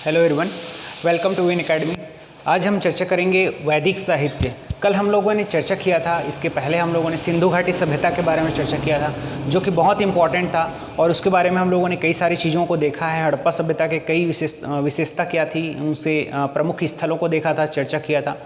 Hello everyone, welcome to Win academy. आज हम चर्चा करेंगे वैदिक साहित्य। कल हम लोगों ने चर्चा किया था, इसके पहले हम लोगों ने सिंधु घाटी सभ्यता के बारे में चर्चा किया था, जो कि बहुत इंपॉर्टेंट था और उसके बारे में हम लोगों ने कई सारी चीज़ों को देखा है। हड़प्पा सभ्यता के कई विशेषता क्या थी, उनसे प्रमुख स्थलों को देखा था, चर्चा किया था।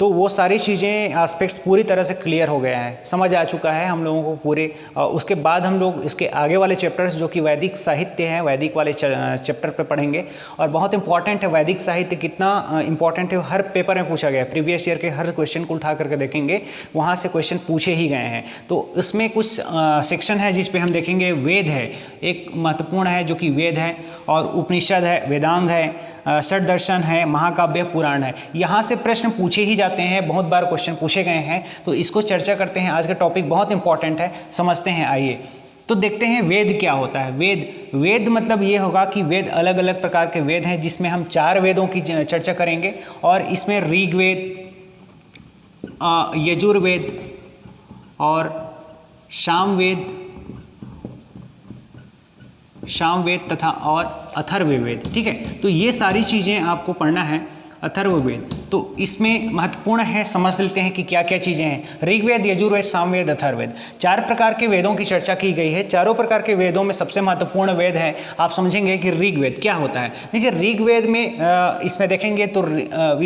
तो वो सारी चीज़ें एस्पेक्ट्स पूरी तरह से क्लियर हो गया है, समझ आ चुका है हम लोगों को पूरे। उसके बाद हम लोग इसके आगे वाले चैप्टर्स जो कि वैदिक साहित्य हैं, वैदिक वाले चैप्टर पे पढ़ेंगे। और बहुत इंपॉर्टेंट है वैदिक साहित्य, कितना इंपॉर्टेंट है हर पेपर में पूछा गया है। प्रीवियस ईयर के हर क्वेश्चन को उठा करके देखेंगे, वहाँ से क्वेश्चन पूछे ही गए हैं। तो उसमें कुछ सेक्शन है जिस पे हम देखेंगे। वेद है, एक महत्वपूर्ण है जो कि वेद है, और उपनिषद है, वेदांग है, षट दर्शन है, महाकाव्य, पुराण है। यहाँ से प्रश्न पूछे ही जाते हैं, बहुत बार क्वेश्चन पूछे गए हैं। तो इसको चर्चा करते हैं। आज का टॉपिक बहुत इंपॉर्टेंट है, समझते हैं। आइए तो देखते हैं वेद क्या होता है। वेद मतलब ये होगा कि वेद अलग अलग प्रकार के वेद हैं, जिसमें हम 4 वेदों की चर्चा करेंगे। और इसमें ऋग्वेद, यजुर्वेद और सामवेद तथा और अथर्ववेद। ठीक है, तो ये सारी चीज़ें आपको पढ़ना है। अथर्ववेद तो इसमें महत्वपूर्ण है, समझ लेते हैं कि क्या क्या चीज़ें हैं। ऋग्वेद, यजुर्वेद, सामवेद, अथर्ववेद, 4 प्रकार के वेदों की चर्चा की गई है। चारों प्रकार के वेदों में सबसे महत्वपूर्ण वेद है, आप समझेंगे कि ऋग्वेद क्या होता है। देखिए ऋग्वेद में इसमें देखेंगे तो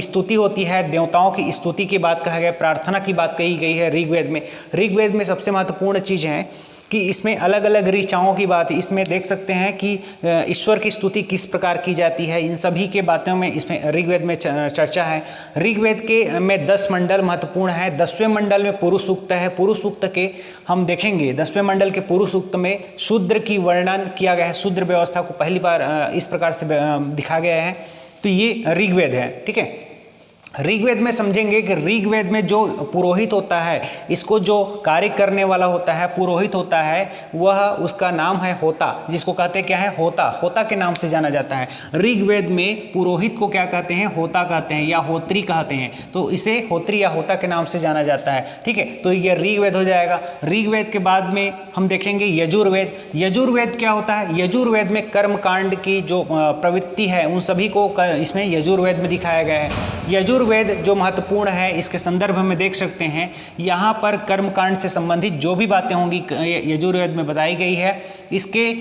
स्तुति होती है, देवताओं की स्तुति की बात कहा गया, प्रार्थना की बात कही गई है ऋग्वेद में। ऋग्वेद में सबसे महत्वपूर्ण चीज़ है कि इसमें अलग अलग ऋचाओं की बात, इसमें देख सकते हैं कि ईश्वर की स्तुति किस प्रकार की जाती है, इन सभी के बातों में इसमें ऋग्वेद में चर्चा है। ऋग्वेद के में 10 मंडल महत्वपूर्ण है। 10वें मंडल में पुरुष सूक्त है। पुरुष सूक्त के हम देखेंगे 10वें मंडल के पुरुष सूक्त में शूद्र की वर्णन किया गया है। शूद्र व्यवस्था को पहली बार इस प्रकार से दिखा गया है। तो ये ऋग्वेद है। ठीक है, ऋग्वेद में समझेंगे कि ऋग्वेद में जो पुरोहित होता है, इसको जो कार्य करने वाला होता है, पुरोहित होता है, वह उसका नाम है होता, जिसको कहते हैं क्या है, होता। होता के नाम से जाना जाता है। ऋग्वेद में पुरोहित को क्या कहते हैं, होता कहते हैं या होत्री कहते हैं। तो इसे होत्री या होता के नाम से जाना जाता है। ठीक है, तो ये ऋग्वेद हो जाएगा। ऋग्वेद के बाद में हम देखेंगे यजुर्वेद। यजुर्वेद क्या होता है, यजुर्वेद में कर्मकांड की जो प्रवृत्ति है, उन सभी को इसमें यजुर्वेद में दिखाया गया है। यजुर्वेद जो महत्वपूर्ण है, इसके संदर्भ में देख सकते हैं, यहाँ पर कर्मकांड से संबंधित जो भी बातें होंगी यजुर्वेद में बताई गई है। इसके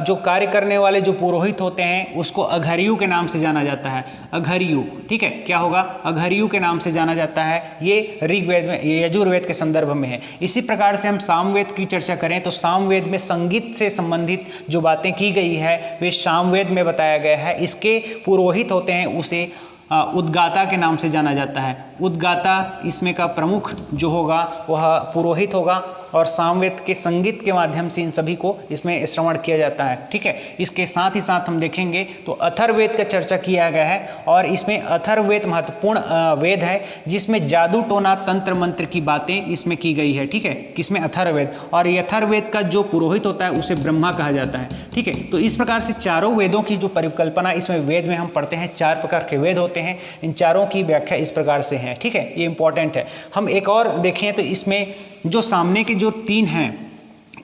जो कार्य करने वाले जो पुरोहित होते हैं, उसको अघर्यु के नाम से जाना जाता है। अघर्यु, ठीक है, क्या होगा, अघर्यु के नाम से जाना जाता है। ये ऋग्वेद में, यजुर्वेद के संदर्भ में है। इसी प्रकार से हम सामवेद की चर्चा करें तो सामवेद में संगीत से संबंधित जो बातें की गई है, वे सामवेद में बताया गया है। इसके पुरोहित होते हैं, उसे उद्गाता के नाम से जाना जाता है। उद्गाता इसमें का प्रमुख जो होगा वह पुरोहित होगा, और सामवेद के संगीत के माध्यम से इन सभी को इसमें श्रवण किया जाता है। ठीक है, इसके साथ ही साथ हम देखेंगे तो अथर्ववेद का चर्चा किया गया है, और इसमें अथर्ववेद महत्वपूर्ण वेद है, जिसमें जादू टोना तंत्र मंत्र की बातें इसमें की गई है। ठीक है, किसमें, अथर्ववेद। और ये अथर्ववेद का जो पुरोहित होता है उसे ब्रह्मा कहा जाता है। ठीक है, तो इस प्रकार से चारों वेदों की जो परिकल्पना इसमें वेद में हम पढ़ते हैं, 4 प्रकार के वेद होते हैं। इन चारों की व्याख्या इस प्रकार से है। ठीक है, ये इंपॉर्टेंट है। हम एक और देखें तो इसमें जो सामने के जो 3 हैं,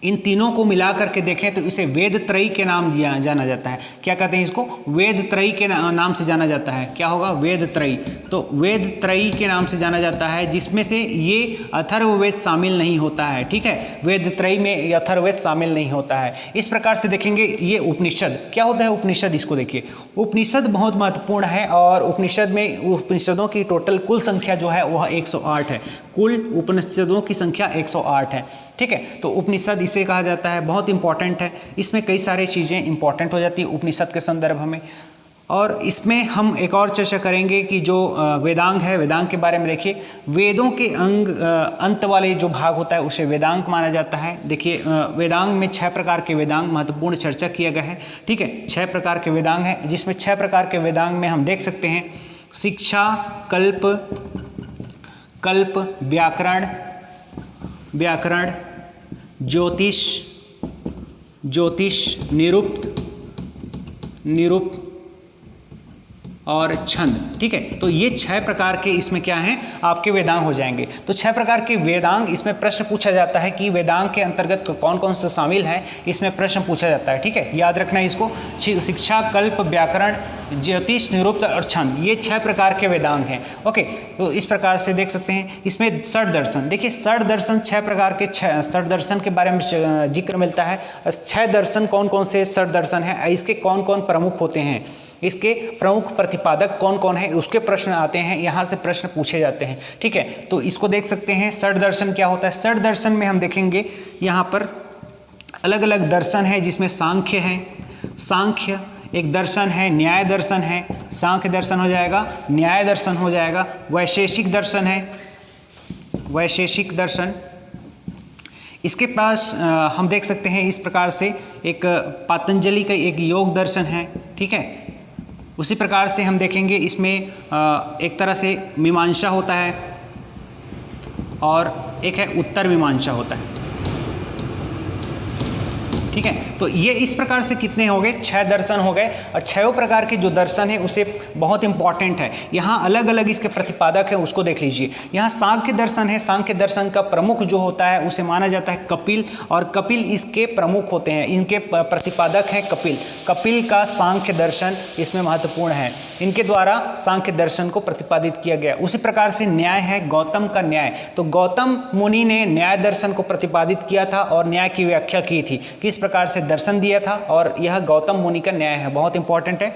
इन तीनों को मिला करके देखें तो इसे वेद त्रयी के नाम जाना जाता है। क्या कहते हैं इसको, वेद त्रयी के नाम से जाना जाता है। क्या होगा, वेद त्रयी। तो वेद त्रयी के नाम से जाना जाता है, जिसमें से ये अथर्ववेद शामिल नहीं होता है। ठीक है, वेद त्रयी में अथर्ववेद शामिल नहीं होता है। इस प्रकार से देखेंगे ये उपनिषद क्या होता है। उपनिषद, इसको देखिए, उपनिषद बहुत महत्वपूर्ण है, और उपनिषद में उपनिषदों की टोटल कुल संख्या जो है वह 108 है। कुल उपनिषदों की संख्या 108 है। ठीक है, तो उपनिषद इसे कहा जाता है, बहुत इंपॉर्टेंट है। इसमें कई सारी चीज़ें इंपॉर्टेंट हो जाती है उपनिषद के संदर्भ में। और इसमें हम एक और चर्चा करेंगे कि जो वेदांग है, वेदांग के बारे में देखिए। वेदों के अंत वाले जो भाग होता है उसे वेदांग माना जाता है। देखिए वेदांग में 6 प्रकार के वेदांग महत्वपूर्ण चर्चा किया गया है। ठीक है, 6 प्रकार के वेदांग हैं, जिसमें 6 प्रकार के वेदांग में हम देख सकते हैं शिक्षा, कल्प, व्याकरण, ज्योतिष, निरुक्त, और छंद, ठीक है। तो ये 6 प्रकार के इसमें क्या हैं, आपके वेदांग हो जाएंगे। तो 6 प्रकार के वेदांग, इसमें प्रश्न पूछा जाता है कि वेदांग के अंतर्गत कौन कौन से शामिल हैं, इसमें प्रश्न पूछा जाता है, ठीक है। याद रखना इसको, शिक्षा, कल्प, व्याकरण, ज्योतिष, निरुक्त और छंद, ये 6 प्रकार के वेदांग हैं। ओके, तो इस प्रकार से देख सकते हैं। इसमें षड दर्शन, देखिए षड दर्शन 6 प्रकार के, 6 षड दर्शन के बारे में जिक्र मिलता है। 6 दर्शन कौन कौन से षड दर्शन हैं, इसके कौन कौन प्रमुख होते हैं, इसके प्रमुख प्रतिपादक कौन कौन है, उसके प्रश्न आते हैं, यहाँ से प्रश्न पूछे जाते हैं, ठीक है। तो इसको देख सकते हैं, षड दर्शन क्या होता है। षड दर्शन में हम देखेंगे यहाँ पर अलग अलग दर्शन है, जिसमें सांख्य है, सांख्य एक दर्शन है, न्याय दर्शन है, सांख्य दर्शन हो जाएगा, न्याय दर्शन हो जाएगा, वैशेषिक दर्शन है, वैशेषिक दर्शन। इसके पास हम देख सकते हैं इस प्रकार से एक पातंजलि का एक योग दर्शन है, ठीक है। उसी प्रकार से हम देखेंगे इसमें एक तरह से मीमांसा होता है और एक है उत्तर मीमांसा होता है, ठीक है। तो ये इस प्रकार से कितने हो गए, 6 दर्शन हो गए। और 6 प्रकार के जो दर्शन है उसे बहुत इंपॉर्टेंट है, यहाँ अलग अलग इसके प्रतिपादक है, उसको देख लीजिए। यहाँ सांख्य दर्शन है, सांख्य दर्शन का प्रमुख जो होता है उसे माना जाता है कपिल, और कपिल इसके प्रमुख होते हैं, इनके प्रतिपादक हैं कपिल। कपिल का सांख्य दर्शन इसमें महत्वपूर्ण है, इनके द्वारा सांख्य दर्शन को प्रतिपादित किया गया। उसी प्रकार से न्याय है, गौतम का न्याय, तो गौतम मुनि ने न्याय दर्शन को प्रतिपादित किया था और न्याय की व्याख्या की थी, किस प्रकार से दर्शन दिया था, और यह गौतम मुनि का न्याय है, बहुत इंपॉर्टेंट है।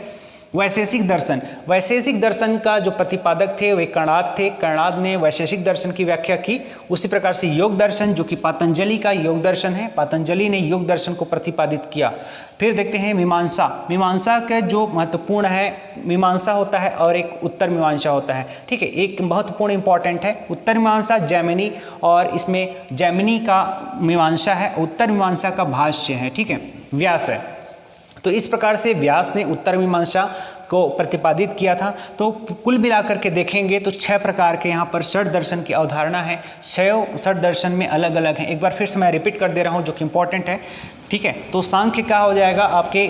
वैशेषिक दर्शन, वैशेषिक दर्शन का जो प्रतिपादक थे वे कर्णाद थे, कर्णाद ने वैशेषिक दर्शन की व्याख्या की। उसी प्रकार से योग दर्शन जो कि पातंजलि का योग दर्शन है, पातंजलि ने योग दर्शन को प्रतिपादित किया। फिर देखते हैं मीमांसा, मीमांसा का जो महत्वपूर्ण है, मीमांसा होता है और एक उत्तर मीमांसा होता है, ठीक है। एक महत्वपूर्ण इंपॉर्टेंट है उत्तर मीमांसा, जैमिनी, और इसमें जैमिनी का मीमांसा है, उत्तर मीमांसा का भाष्य है, ठीक है, व्यास है। तो इस प्रकार से व्यास ने उत्तर मीमांसा को प्रतिपादित किया था। तो कुल मिलाकर के देखेंगे तो 6 प्रकार के यहाँ पर षड दर्शन की अवधारणा है, 6 षड दर्शन में अलग अलग हैं। एक बार फिर से मैं रिपीट कर दे रहा हूँ जो कि इंपॉर्टेंट है, ठीक है। तो सांख्य क्या हो जाएगा आपके,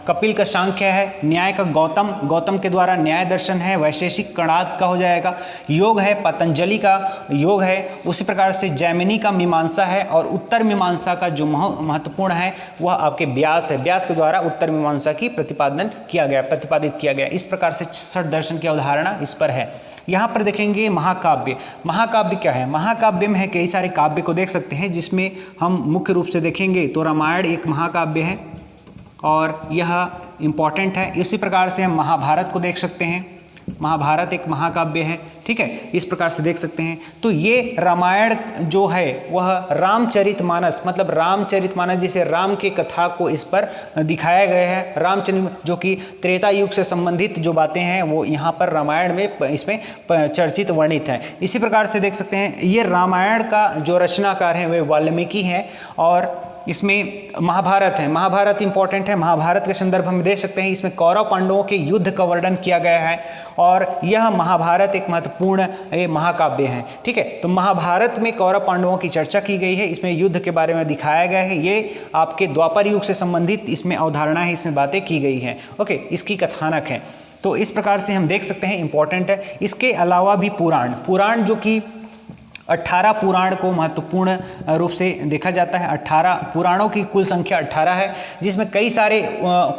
कपिल का सांख्य है, न्याय का गौतम, गौतम के द्वारा न्याय दर्शन है, वैशेषिक कर्णाद का हो जाएगा, योग है पतंजलि का योग है, उसी प्रकार से जैमिनी का मीमांसा है, और उत्तर मीमांसा का जो महत्वपूर्ण है वह आपके व्यास है, व्यास के द्वारा उत्तर मीमांसा की प्रतिपादित किया गया। इस प्रकार से षड दर्शन की अवधारणा इस पर है। यहाँ पर देखेंगे महाकाव्य, महाकाव्य क्या है, महाकाव्य में है कई सारे काव्य को देख सकते हैं, जिसमें हम मुख्य रूप से देखेंगे तो रामायण एक महाकाव्य है और यह इम्पॉर्टेंट है। इसी प्रकार से हम महाभारत को देख सकते हैं, महाभारत एक महाकाव्य है, ठीक है, इस प्रकार से देख सकते हैं। तो ये रामायण जो है वह रामचरितमानस, मतलब रामचरितमानस जिसे राम की कथा को इस पर दिखाया गया है, रामचरित जो कि त्रेता युग से संबंधित जो बातें हैं वो यहाँ पर रामायण में इसमें चर्चित वर्णित है। इसी प्रकार से देख सकते हैं ये रामायण का जो रचनाकार हैं वे वाल्मीकि हैं, और इसमें महाभारत है, महाभारत इंपॉर्टेंट है। महाभारत के संदर्भ में देख सकते हैं इसमें कौरव पांडवों के युद्ध का वर्णन किया गया है, और यह महाभारत एक महत्वपूर्ण महाकाव्य है, ठीक है। तो महाभारत में कौरव पांडवों की चर्चा की गई है, इसमें युद्ध के बारे में दिखाया गया है, ये आपके द्वापर युग से संबंधित इसमें अवधारणा है, इसमें बातें की गई हैं, ओके, इसकी कथानक है। तो इस प्रकार से हम देख सकते हैं इंपॉर्टेंट है। इसके अलावा भी पुराण जो कि 18 पुराण को महत्वपूर्ण रूप से देखा जाता है। 18 पुराणों की कुल संख्या 18 है, जिसमें कई सारे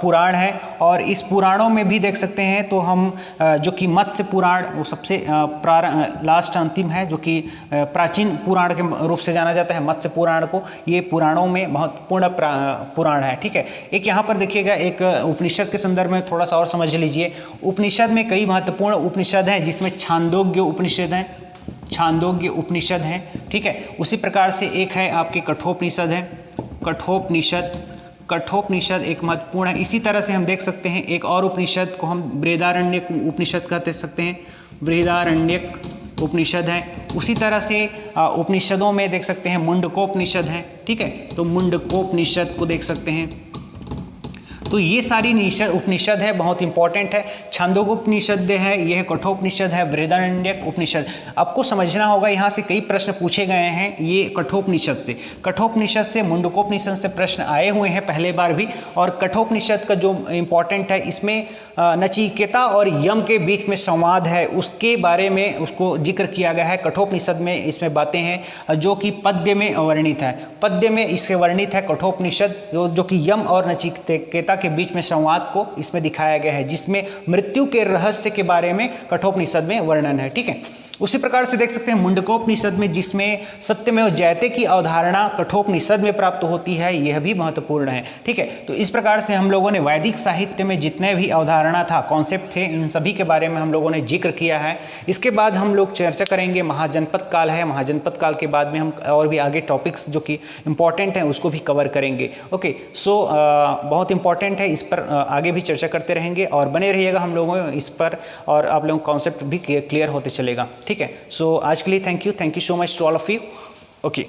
पुराण हैं, और इस पुराणों में भी देख सकते हैं तो हम जो कि मत्स्य पुराण वो सबसे लास्ट अंतिम है, जो कि प्राचीन पुराण के रूप से जाना जाता है मत्स्य पुराण को, ये पुराणों में महत्वपूर्ण पुराण है, ठीक है। एक यहाँ पर देखिएगा, एक उपनिषद के संदर्भ में थोड़ा सा और समझ लीजिए। उपनिषद में कई महत्वपूर्ण उपनिषद हैं, जिसमें छांदोग्य उपनिषद हैं, छांदोग्य उपनिषद हैं, ठीक है। उसी प्रकार से एक है आपके कठोपनिषद है, कठोपनिषद एक महत्वपूर्ण है। इसी तरह से हम देख सकते हैं एक और उपनिषद को हम बृहदारण्यक उपनिषद कहते सकते हैं, बृहदारण्यक उपनिषद है। उसी तरह से उपनिषदों में देख सकते हैं मुंडकोपनिषद है, ठीक है, तो मुंडकोपनिषद को देख सकते हैं। तो ये सारी उपनिषद है, बहुत इंपॉर्टेंट है। छांदोग्योपनिषद है, यह कठोपनिषद है, बृहदारण्यक उपनिषद। आपको समझना होगा, यहाँ से कई प्रश्न पूछे गए हैं ये कठोपनिषद से, मुंडकोपनिषद से प्रश्न आए हुए हैं पहले बार भी। और कठोपनिषद का जो इंपॉर्टेंट है, इसमें नचिकेता और यम के बीच में संवाद है, उसके बारे में उसको जिक्र किया गया है कठोपनिषद में। इसमें बातें हैं जो कि पद्य में वर्णित है, पद्य में इसके वर्णित है कठोपनिषद, जो कि यम और नचिकेता के बीच में संवाद को इसमें दिखाया गया है, जिसमें मृत्यु के रहस्य के बारे में कठोपनिषद में वर्णन है। ठीक है, उसी प्रकार से देख सकते हैं मुंडकोपनिषद में, जिसमें सत्यमेव जयते की अवधारणा कठोपनिषद में प्राप्त होती है, यह भी महत्वपूर्ण है। ठीक है, तो इस प्रकार से हम लोगों ने वैदिक साहित्य में जितने भी अवधारणा था, कॉन्सेप्ट थे, इन सभी के बारे में हम लोगों ने जिक्र किया है। इसके बाद हम लोग चर्चा करेंगे महाजनपद काल है, महाजनपद काल के बाद में हम और भी आगे टॉपिक्स जो कि इंपॉर्टेंट हैं उसको भी कवर करेंगे। ओके, सो बहुत इंपॉर्टेंट है, इस पर आगे भी चर्चा करते रहेंगे और बने रहिएगा हम लोगों इस पर, और आप लोगों को कॉन्सेप्ट भी क्लियर होते चलेगा। ठीक है, सो आज के लिए thank you so much to all of you. Okay.